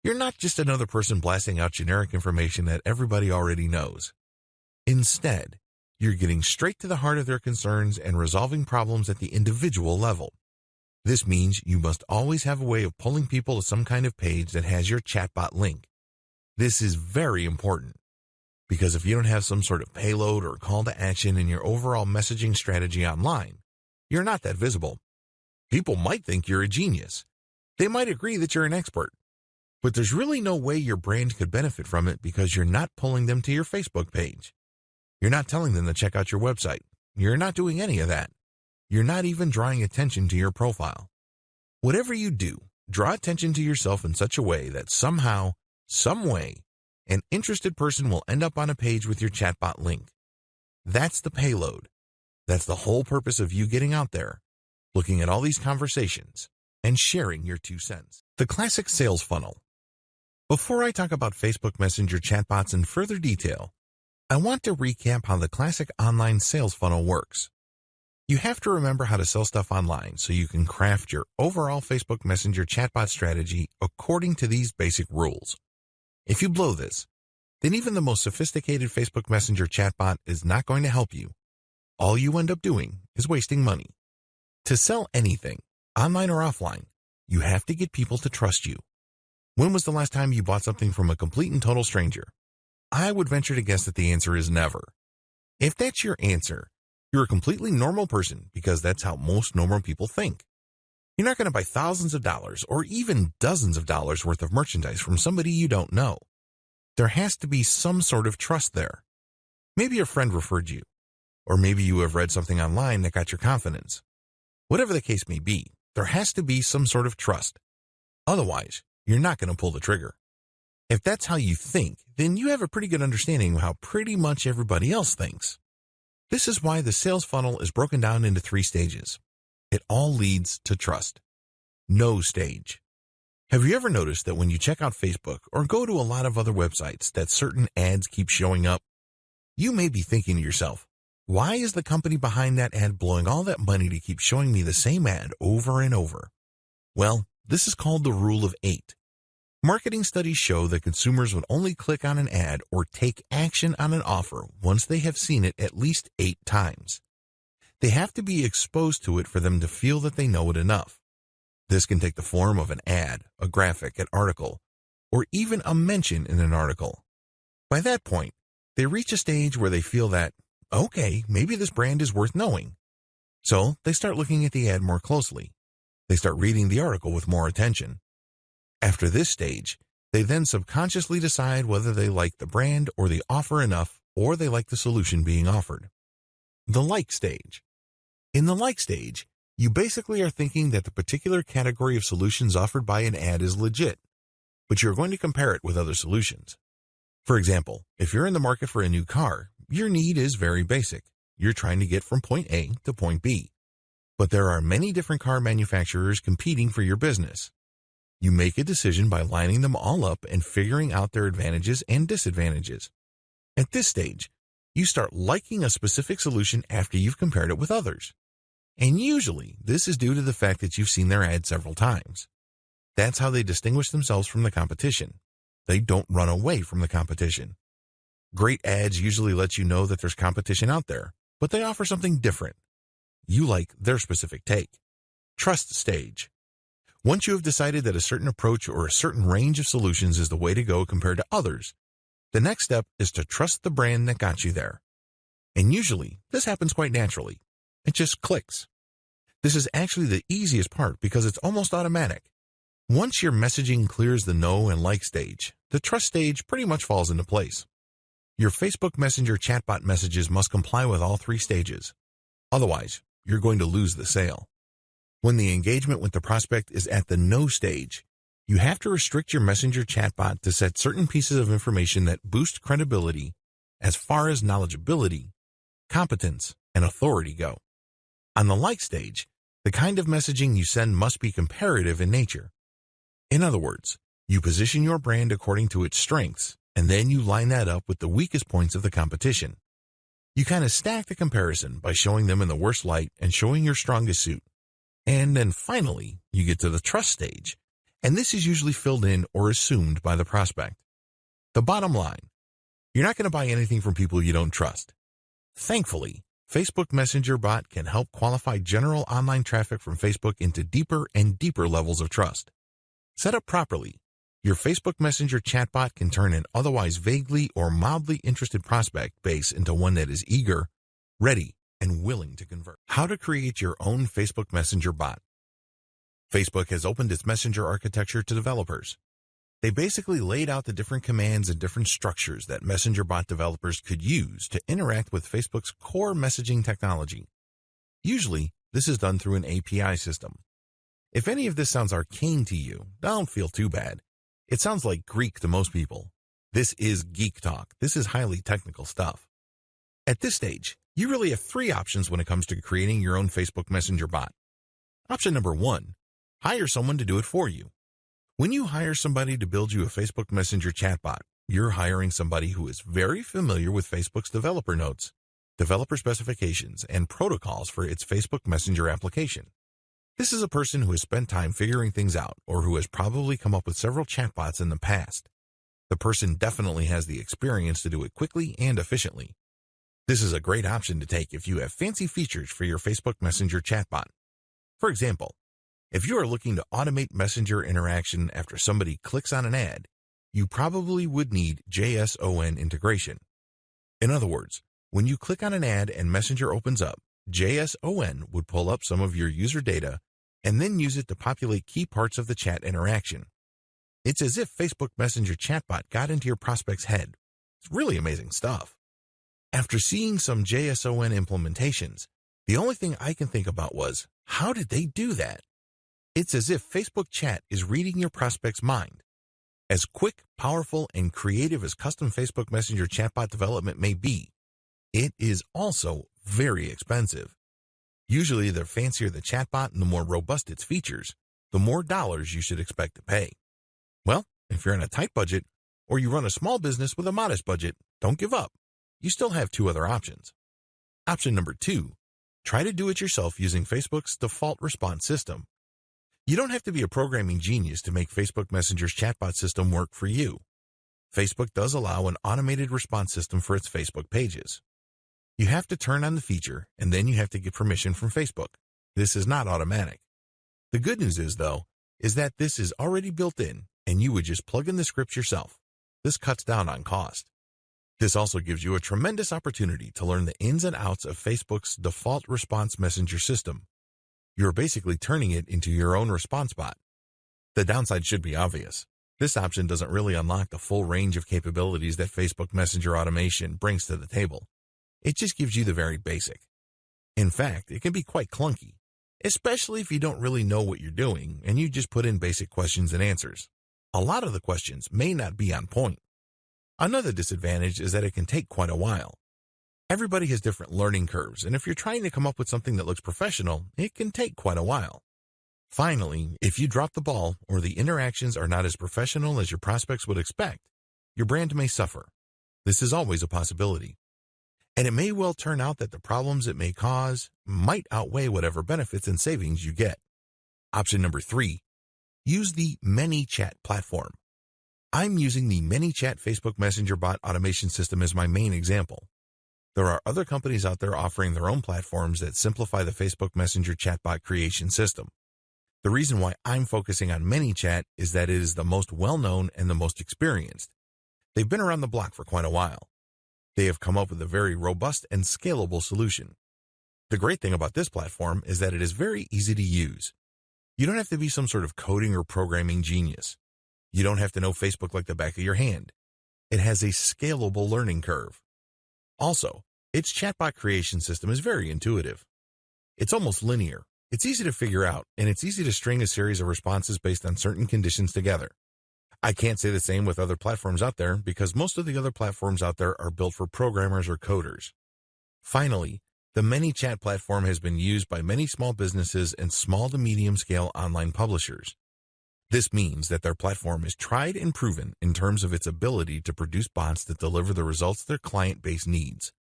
You're not just another person blasting out generic information that everybody already knows. Instead, you're getting straight to the heart of their concerns and resolving problems at the individual level. This means you must always have a way of pulling people to some kind of page that has your chatbot link. This is very important, because if you don't have some sort of payload or call to action in your overall messaging strategy online, you're not that visible. People might think you're a genius. They might agree that you're an expert. But there's really no way your brand could benefit from it because you're not pulling them to your Facebook page. You're not telling them to check out your website. You're not doing any of that. You're not even drawing attention to your profile. Whatever you do, draw attention to yourself in such a way that somehow, some way, an interested person will end up on a page with your chatbot link. That's the payload. That's the whole purpose of you getting out there, looking at all these conversations, and sharing your 2 cents. The classic sales funnel. Before I talk about Facebook Messenger chatbots in further detail, I want to recap how the classic online sales funnel works. You have to remember how to sell stuff online so you can craft your overall Facebook Messenger chatbot strategy according to these basic rules. If you blow this, then even the most sophisticated Facebook Messenger chatbot is not going to help you. All you end up doing is wasting money. To sell anything, online or offline, you have to get people to trust you. When was the last time you bought something from a complete and total stranger? I would venture to guess that the answer is never. If that's your answer, you're a completely normal person because that's how most normal people think. You're not going to buy thousands of dollars or even dozens of dollars worth of merchandise from somebody you don't know. There has to be some sort of trust there. Maybe a friend referred you, or maybe you have read something online that got your confidence. Whatever the case may be, there has to be some sort of trust. Otherwise, you're not going to pull the trigger. If that's how you think, then you have a pretty good understanding of how pretty much everybody else thinks. This is why the sales funnel is broken down into 3 stages. It all leads to trust. No stage. Have you ever noticed that when you check out Facebook or go to a lot of other websites that certain ads keep showing up? You may be thinking to yourself, why is the company behind that ad blowing all that money to keep showing me the same ad over and over? Well, this is called the rule of 8. Marketing studies show that consumers would only click on an ad or take action on an offer once they have seen it at least 8 times. They have to be exposed to it for them to feel that they know it enough. This can take the form of an ad, a graphic, an article, or even a mention in an article. By that point, they reach a stage where they feel that, okay, maybe this brand is worth knowing. So they start looking at the ad more closely. They start reading the article with more attention. After this stage, they then subconsciously decide whether they like the brand or the offer enough, or they like the solution being offered. The like stage. In the like stage, you basically are thinking that the particular category of solutions offered by an ad is legit, but you're going to compare it with other solutions. For example, if you're in the market for a new car, your need is very basic. You're trying to get from point A to point B. But there are many different car manufacturers competing for your business. You make a decision by lining them all up and figuring out their advantages and disadvantages. At this stage, you start liking a specific solution after you've compared it with others. And usually, this is due to the fact that you've seen their ad several times. That's how they distinguish themselves from the competition. They don't run away from the competition. Great ads usually let you know that there's competition out there, but they offer something different. You like their specific take. Trust stage. Once you have decided that a certain approach or a certain range of solutions is the way to go compared to others, the next step is to trust the brand that got you there. And usually, this happens quite naturally. It just clicks. This is actually the easiest part because it's almost automatic. Once your messaging clears the know and like stage, the trust stage pretty much falls into place. Your Facebook Messenger chatbot messages must comply with all 3 stages. Otherwise, you're going to lose the sale. When the engagement with the prospect is at the no stage, you have to restrict your Messenger chatbot to set certain pieces of information that boost credibility as far as knowledgeability, competence, and authority go. On the like stage, the kind of messaging you send must be comparative in nature. In other words, you position your brand according to its strengths, and then you line that up with the weakest points of the competition. You kind of stack the comparison by showing them in the worst light and showing your strongest suit. And then finally, you get to the trust stage, and this is usually filled in or assumed by the prospect. The bottom line, you're not going to buy anything from people you don't trust. Thankfully, Facebook Messenger bot can help qualify general online traffic from Facebook into deeper and deeper levels of trust. Set up properly, your Facebook Messenger chatbot can turn an otherwise vaguely or mildly interested prospect base into one that is eager, ready, and willing to convert. How to create your own Facebook Messenger bot. Facebook has opened its Messenger architecture to developers. They basically laid out the different commands and different structures that Messenger bot developers could use to interact with Facebook's core messaging technology. Usually, this is done through an API system. If any of this sounds arcane to you, don't feel too bad. It sounds like Greek to most people. This is geek talk. This is highly technical stuff. At this stage, you really have 3 options when it comes to creating your own Facebook Messenger bot. Option number 1, hire someone to do it for you. When you hire somebody to build you a Facebook Messenger chatbot, you're hiring somebody who is very familiar with Facebook's developer notes, developer specifications, and protocols for its Facebook Messenger application. This is a person who has spent time figuring things out or who has probably come up with several chatbots in the past. The person definitely has the experience to do it quickly and efficiently. This is a great option to take if you have fancy features for your Facebook Messenger chatbot. For example, if you are looking to automate Messenger interaction after somebody clicks on an ad, you probably would need JSON integration. In other words, when you click on an ad and Messenger opens up, JSON would pull up some of your user data and then use it to populate key parts of the chat interaction. It's as if Facebook Messenger chatbot got into your prospect's head. It's really amazing stuff. After seeing some JSON implementations, the only thing I can think about was, how did they do that? It's as if Facebook Chat is reading your prospect's mind. As quick, powerful, and creative as custom Facebook Messenger chatbot development may be, it is also very expensive. Usually, the fancier the chatbot and the more robust its features, the more dollars you should expect to pay. Well, if you're on a tight budget, or you run a small business with a modest budget, don't give up. You still have two other options. Option number 2, try to do it yourself using Facebook's default response system. You don't have to be a programming genius to make Facebook Messenger's chatbot system work for you. Facebook does allow an automated response system for its Facebook pages. You have to turn on the feature, and then you have to get permission from Facebook. This is not automatic. The good news is, though, is that this is already built in, and you would just plug in the scripts yourself. This cuts down on cost. This also gives you a tremendous opportunity to learn the ins and outs of Facebook's default response messenger system. You're basically turning it into your own response bot. The downside should be obvious. This option doesn't really unlock the full range of capabilities that Facebook Messenger automation brings to the table. It just gives you the very basic. In fact, it can be quite clunky, especially if you don't really know what you're doing and you just put in basic questions and answers. A lot of the questions may not be on point. Another disadvantage is that it can take quite a while. Everybody has different learning curves, and if you're trying to come up with something that looks professional, it can take quite a while. Finally, if you drop the ball or the interactions are not as professional as your prospects would expect, your brand may suffer. This is always a possibility. And it may well turn out that the problems it may cause might outweigh whatever benefits and savings you get. Option number 3, use the ManyChat platform. I'm using the ManyChat Facebook Messenger bot automation system as my main example. There are other companies out there offering their own platforms that simplify the Facebook Messenger chatbot creation system. The reason why I'm focusing on ManyChat is that it is the most well-known and the most experienced. They've been around the block for quite a while. They have come up with a very robust and scalable solution. The great thing about this platform is that it is very easy to use. You don't have to be some sort of coding or programming genius. You don't have to know Facebook like the back of your hand. It has a scalable learning curve. Also, its chatbot creation system is very intuitive. It's almost linear. It's easy to figure out, and it's easy to string a series of responses based on certain conditions together. I can't say the same with other platforms out there because most of the other platforms out there are built for programmers or coders. Finally, the ManyChat platform has been used by many small businesses and small to medium-scale online publishers. This means that their platform is tried and proven in terms of its ability to produce bots that deliver the results their client base needs.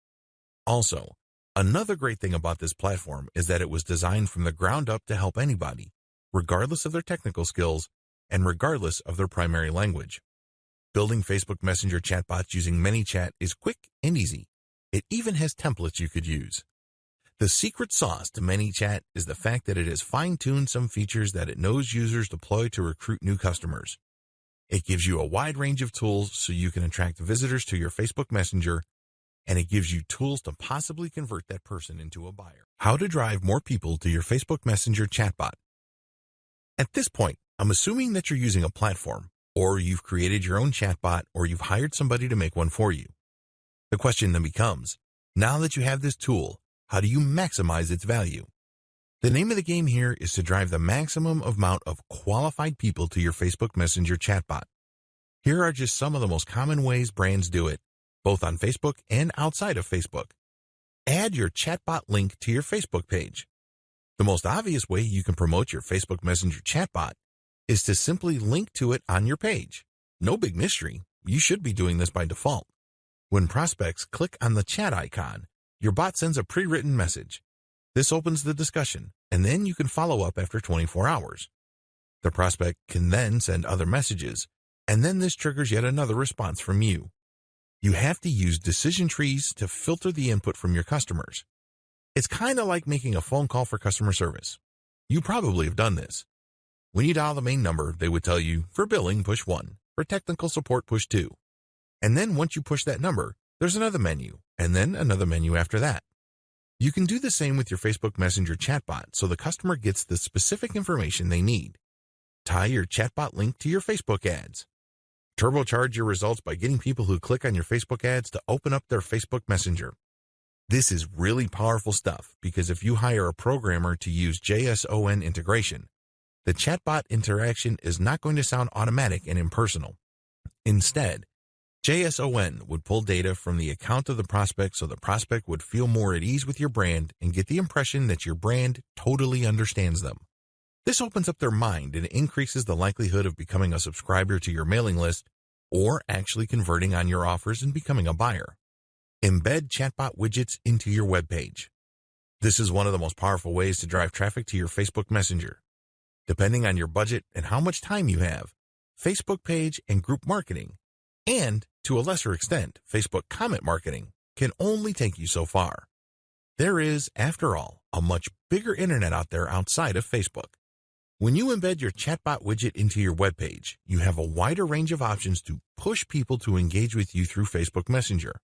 Also, another great thing about this platform is that it was designed from the ground up to help anybody, regardless of their technical skills and regardless of their primary language. Building Facebook Messenger chatbots using ManyChat is quick and easy. It even has templates you could use. The secret sauce to ManyChat is the fact that it has fine-tuned some features that it knows users deploy to recruit new customers. It gives you a wide range of tools so you can attract visitors to your Facebook Messenger, and it gives you tools to possibly convert that person into a buyer. How to drive more people to your Facebook Messenger chatbot. At this point, I'm assuming that you're using a platform, or you've created your own chatbot, or you've hired somebody to make one for you. The question then becomes, now that you have this tool, how do you maximize its value? The name of the game here is to drive the maximum amount of qualified people to your Facebook Messenger chatbot. Here are just some of the most common ways brands do it, both on Facebook and outside of Facebook. Add your chatbot link to your Facebook page. The most obvious way you can promote your Facebook Messenger chatbot is to simply link to it on your page. No big mystery. You should be doing this by default. When prospects click on the chat icon, your bot sends a pre-written message. This opens the discussion, and then you can follow up after 24 hours. The prospect can then send other messages, and then this triggers yet another response from you. You have to use decision trees to filter the input from your customers. It's kind of like making a phone call for customer service. You probably have done this. When you dial the main number, they would tell you, for billing, push 1. For technical support, push 2. And then once you push that number, there's another menu, and then another menu after that. You can do the same with your Facebook Messenger chatbot so the customer gets the specific information they need. Tie your chatbot link to your Facebook ads. Turbocharge your results by getting people who click on your Facebook ads to open up their Facebook Messenger. This is really powerful stuff because if you hire a programmer to use JSON integration, the chatbot interaction is not going to sound automatic and impersonal. Instead, JSON would pull data from the account of the prospect so the prospect would feel more at ease with your brand and get the impression that your brand totally understands them. This opens up their mind and increases the likelihood of becoming a subscriber to your mailing list or actually converting on your offers and becoming a buyer. Embed chatbot widgets into your web page. This is one of the most powerful ways to drive traffic to your Facebook Messenger. Depending on your budget and how much time you have, Facebook page and group marketing, and to a lesser extent, Facebook comment marketing, can only take you so far. There is, after all, a much bigger internet out there outside of Facebook. When you embed your chatbot widget into your web page, you have a wider range of options to push people to engage with you through Facebook Messenger.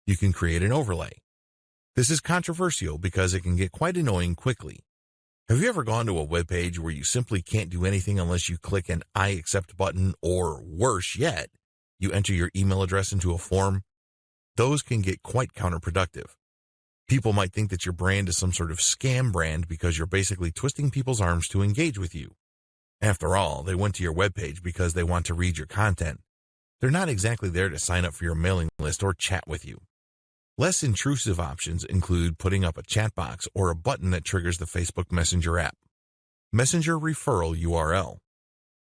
You can create an overlay. This is controversial because it can get quite annoying quickly. Have you ever gone to a web page where you simply can't do anything unless you click an I accept button, or worse yet, you enter your email address into a form? Those can get quite counterproductive. People might think that your brand is some sort of scam brand because you're basically twisting people's arms to engage with you. After all, they went to your webpage because they want to read your content. They're not exactly there to sign up for your mailing list or chat with you. Less intrusive options include putting up a chat box or a button that triggers the Facebook Messenger app. Messenger referral URL.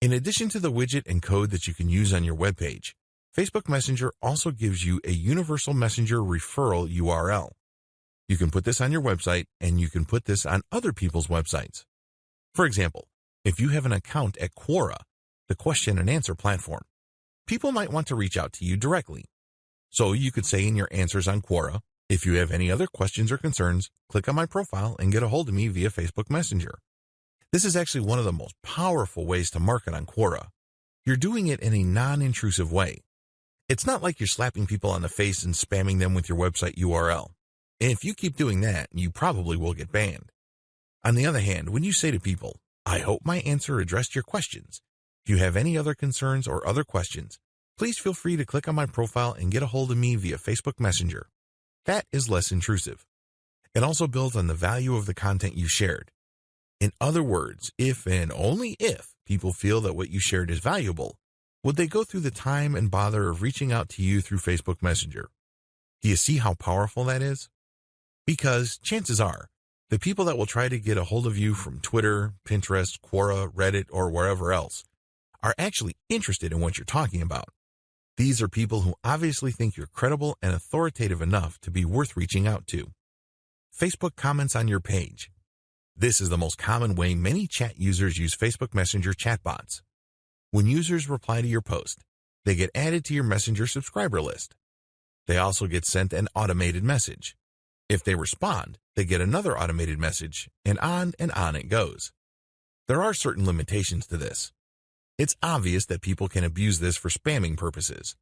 In addition to the widget and code that you can use on your webpage, Facebook Messenger also gives you a universal Messenger referral URL. You can put this on your website, and you can put this on other people's websites. For example, if you have an account at Quora, the question and answer platform, people might want to reach out to you directly. So you could say in your answers on Quora, if you have any other questions or concerns, click on my profile and get a hold of me via Facebook Messenger. This is actually one of the most powerful ways to market on Quora. You're doing it in a non-intrusive way. It's not like you're slapping people on the face and spamming them with your website URL. And if you keep doing that, you probably will get banned. On the other hand, when you say to people, I hope my answer addressed your questions. If you have any other concerns or other questions, please feel free to click on my profile and get a hold of me via Facebook Messenger. That is less intrusive. It also builds on the value of the content you shared. In other words, if and only if people feel that what you shared is valuable, would they go through the time and bother of reaching out to you through Facebook Messenger? Do you see how powerful that is? Because chances are, the people that will try to get a hold of you from Twitter, Pinterest, Quora, Reddit, or wherever else are actually interested in what you're talking about. These are people who obviously think you're credible and authoritative enough to be worth reaching out to. Facebook comments on your page. This is the most common way many chat users use Facebook Messenger chatbots. When users reply to your post, they get added to your Messenger subscriber list. They also get sent an automated message. If they respond, they get another automated message, and on it goes. There are certain limitations to this. It's obvious that people can abuse this for spamming purposes.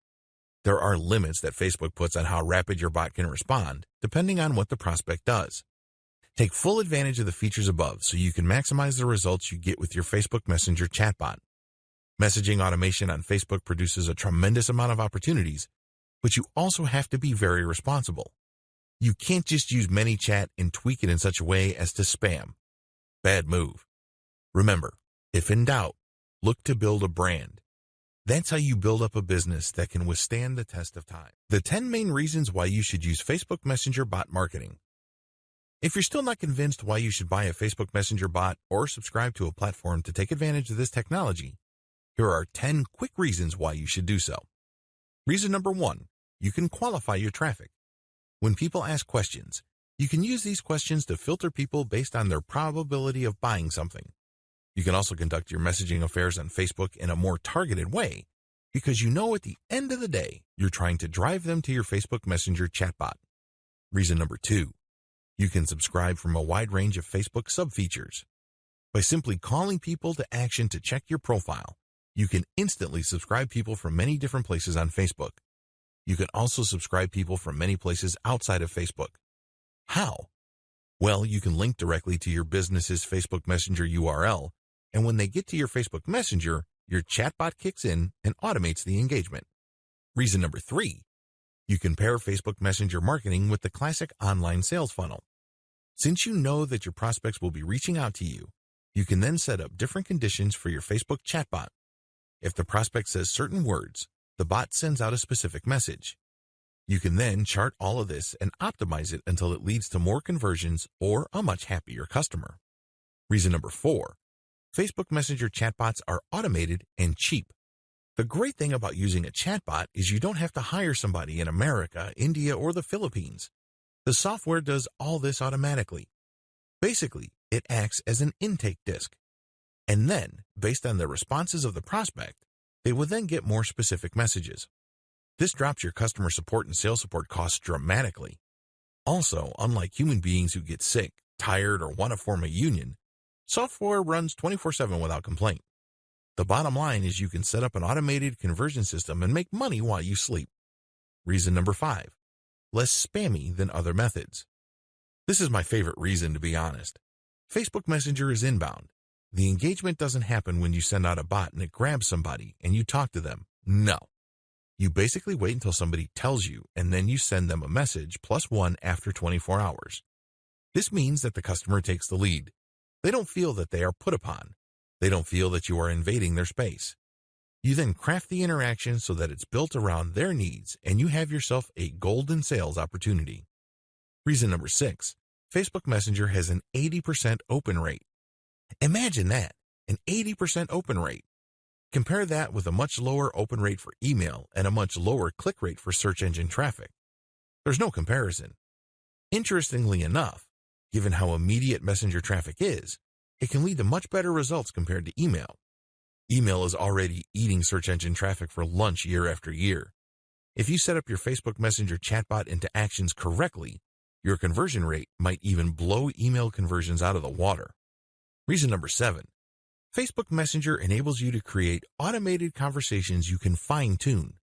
There are limits that Facebook puts on how rapid your bot can respond, depending on what the prospect does. Take full advantage of the features above so you can maximize the results you get with your Facebook Messenger chatbot. Messaging automation on Facebook produces a tremendous amount of opportunities, but you also have to be very responsible. You can't just use ManyChat and tweak it in such a way as to spam. Bad move. Remember, if in doubt, look to build a brand. That's how you build up a business that can withstand the test of time. The 10 main reasons why you should use Facebook Messenger bot marketing. If you're still not convinced why you should buy a Facebook Messenger bot or subscribe to a platform to take advantage of this technology, here are 10 quick reasons why you should do so. Reason number 1, you can qualify your traffic. When people ask questions, you can use these questions to filter people based on their probability of buying something. You can also conduct your messaging affairs on Facebook in a more targeted way because you know at the end of the day, you're trying to drive them to your Facebook Messenger chatbot. Reason number 2, you can subscribe from a wide range of Facebook sub-features. By simply calling people to action to check your profile, You can instantly subscribe people from many different places on Facebook. You can also subscribe people from many places outside of Facebook. How? Well, you can link directly to your business's Facebook Messenger URL, and when they get to your Facebook Messenger, your chatbot kicks in and automates the engagement. Reason number 3, you can pair Facebook Messenger marketing with the classic online sales funnel. Since you know that your prospects will be reaching out to you, you can then set up different conditions for your Facebook chatbot. If the prospect says certain words, the bot sends out a specific message. You can then chart all of this and optimize it until it leads to more conversions or a much happier customer. Reason number 4, Facebook Messenger chatbots are automated and cheap. The great thing about using a chatbot is you don't have to hire somebody in America, India, or the Philippines. The software does all this automatically. Basically, it acts as an intake disk. And then, based on the responses of the prospect, they will then get more specific messages. This drops your customer support and sales support costs dramatically. Also, unlike human beings who get sick, tired, or want to form a union, software runs 24/7 without complaint. The bottom line is you can set up an automated conversion system and make money while you sleep. Reason number 5, less spammy than other methods. This is my favorite reason, to be honest. Facebook Messenger is inbound. The engagement doesn't happen when you send out a bot and it grabs somebody and you talk to them. No. You basically wait until somebody tells you, and then you send them a message +1 after 24 hours. This means that the customer takes the lead. They don't feel that they are put upon. They don't feel that you are invading their space. You then craft the interaction so that it's built around their needs, and you have yourself a golden sales opportunity. Reason number 6, Facebook Messenger has an 80% open rate. Imagine that, an 80% open rate. Compare that with a much lower open rate for email and a much lower click rate for search engine traffic. There's no comparison. Interestingly enough, given how immediate messenger traffic is, it can lead to much better results compared to email. Email is already eating search engine traffic for lunch year after year. If you set up your Facebook Messenger chatbot into actions correctly, your conversion rate might even blow email conversions out of the water. Reason number 7, Facebook Messenger enables you to create automated conversations you can fine-tune.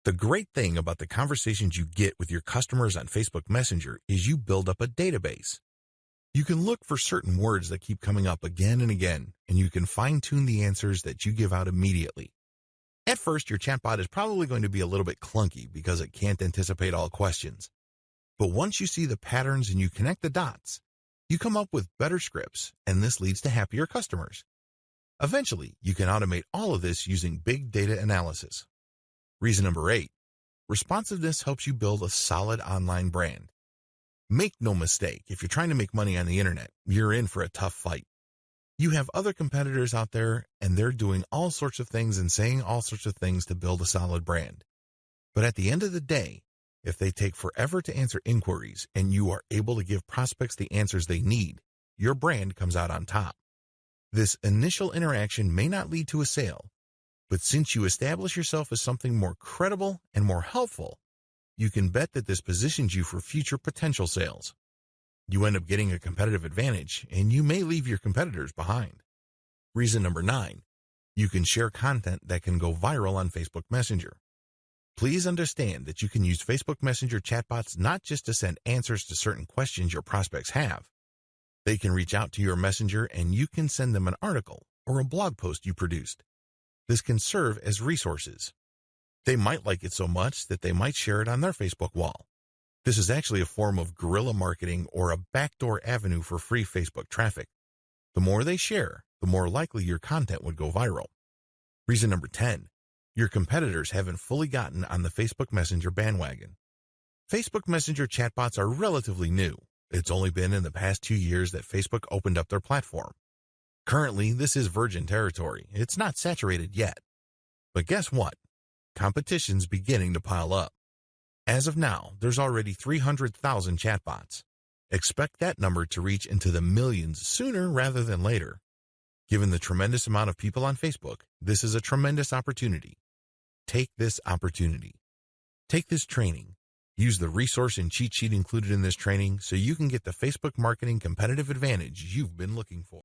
The great thing about the conversations you get with your customers on Facebook Messenger is you build up a database. You can look for certain words that keep coming up again and again, and you can fine-tune the answers that you give out immediately. At first, your chatbot is probably going to be a little bit clunky because it can't anticipate all questions. But once you see the patterns and you connect the dots, you come up with better scripts, and this leads to happier customers. Eventually, you can automate all of this using big data analysis. Reason number 8, responsiveness helps you build a solid online brand. Make no mistake, if you're trying to make money on the internet, you're in for a tough fight. You have other competitors out there, and they're doing all sorts of things and saying all sorts of things to build a solid brand. But at the end of the day, if they take forever to answer inquiries and you are able to give prospects the answers they need, your brand comes out on top. This initial interaction may not lead to a sale, but since you establish yourself as something more credible and more helpful, you can bet that this positions you for future potential sales. You end up getting a competitive advantage, and you may leave your competitors behind. Reason number 9, you can share content that can go viral on Facebook Messenger. Please understand that you can use Facebook Messenger chatbots not just to send answers to certain questions your prospects have. They can reach out to your messenger and you can send them an article or a blog post you produced. This can serve as resources. They might like it so much that they might share it on their Facebook wall. This is actually a form of guerrilla marketing or a backdoor avenue for free Facebook traffic. The more they share, the more likely your content would go viral. Reason number 10, your competitors haven't fully gotten on the Facebook Messenger bandwagon. Facebook Messenger chatbots are relatively new. It's only been in the past 2 years that Facebook opened up their platform. Currently, this is virgin territory. It's not saturated yet. But guess what? Competition's beginning to pile up. As of now, there's already 300,000 chatbots. Expect that number to reach into the millions sooner rather than later. Given the tremendous amount of people on Facebook, this is a tremendous opportunity. Take this opportunity. Take this training. Use the resource and cheat sheet included in this training so you can get the Facebook marketing competitive advantage you've been looking for.